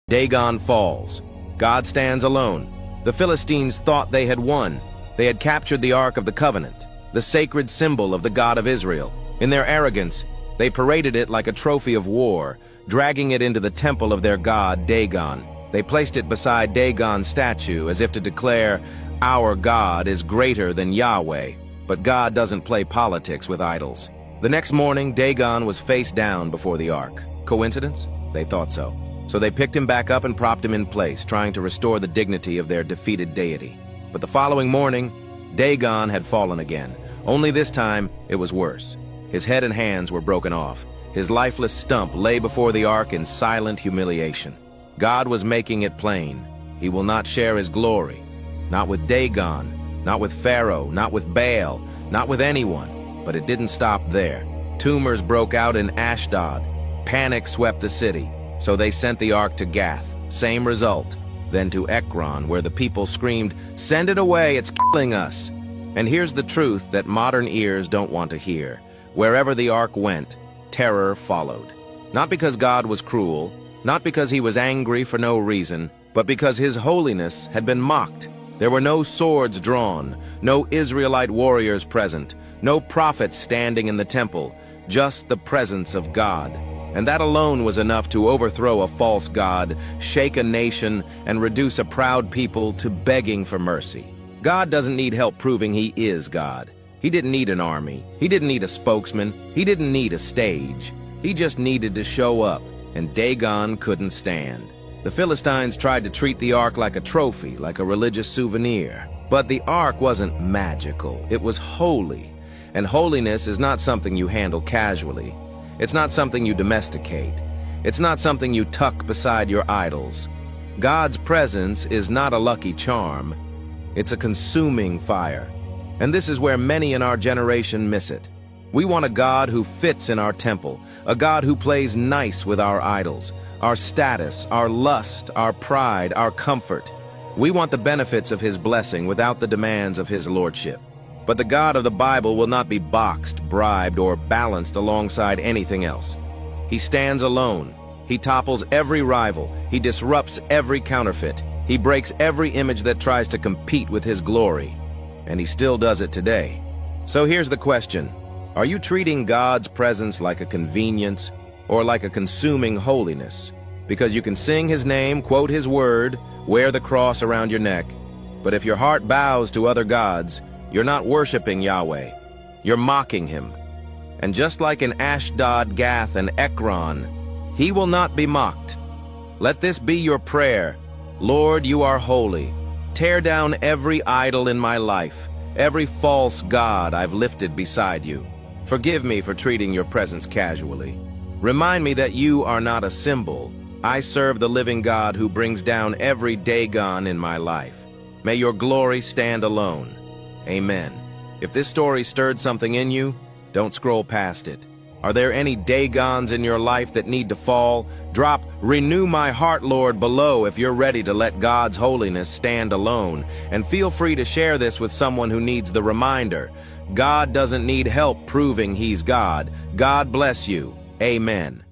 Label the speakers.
Speaker 1: Dagon falls. God stands alone. The Philistines thought they had won. They had captured the Ark of the Covenant, the sacred symbol of the God of Israel. In their arrogance, they paraded it like a trophy of war, dragging it into the temple of their god, Dagon. They placed it beside Dagon's statue as if to declare, "Our God is greater than Yahweh." But God doesn't play politics with idols. The next morning, Dagon was face down before the Ark. Coincidence? They thought so. So they picked him back up and propped him in place, trying to restore the dignity of their defeated deity. But the following morning, Dagon had fallen again. Only this time, it was worse. His head and hands were broken off. His lifeless stump lay before the Ark in silent humiliation. God was making it plain. He will not share his glory. Not with Dagon, not with Pharaoh, not with Baal, not with anyone. But it didn't stop there. Tumors broke out in Ashdod. Panic swept the city. So they sent the Ark to Gath. Same result. Then to Ekron, where the people screamed, "Send it away, it's killing us." And here's the truth that modern ears don't want to hear. Wherever the Ark went, terror followed. Not because God was cruel, not because he was angry for no reason, but because his holiness had been mocked. There were no swords drawn, no Israelite warriors present, no prophets standing in the temple, just the presence of God. And that alone was enough to overthrow a false god, shake a nation, and reduce a proud people to begging for mercy. God doesn't need help proving he is God. He didn't need an army. He didn't need a spokesman. He didn't need a stage. He just needed to show up, and Dagon couldn't stand. The Philistines tried to treat the Ark like a trophy, like a religious souvenir. But the Ark wasn't magical. It was holy. And holiness is not something you handle casually. It's not something you domesticate. It's not something you tuck beside your idols. God's presence is not a lucky charm. It's a consuming fire. And this is where many in our generation miss it. We want a God who fits in our temple, a God who plays nice with our idols, our status, our lust, our pride, our comfort. We want the benefits of his blessing without the demands of his lordship. But the God of the Bible will not be boxed, bribed, or balanced alongside anything else. He stands alone. He topples every rival. He disrupts every counterfeit. He breaks every image that tries to compete with his glory. And he still does it today. So here's the question. Are you treating God's presence like a convenience or like a consuming holiness? Because you can sing his name, quote his word, wear the cross around your neck. But if your heart bows to other gods, you're not worshiping Yahweh. You're mocking him. And just like in Ashdod, Gath, and Ekron, he will not be mocked. Let this be your prayer. Lord, you are holy. Tear down every idol in my life, every false god I've lifted beside you. Forgive me for treating your presence casually. Remind me that you are not a symbol. I serve the living God who brings down every Dagon in my life. May your glory stand alone. Amen. If this story stirred something in you, don't scroll past it. Are there any Dagons in your life that need to fall? Drop "Renew my heart, Lord" below if you're ready to let God's holiness stand alone. And feel free to share this with someone who needs the reminder. God doesn't need help proving he's God. God bless you. Amen.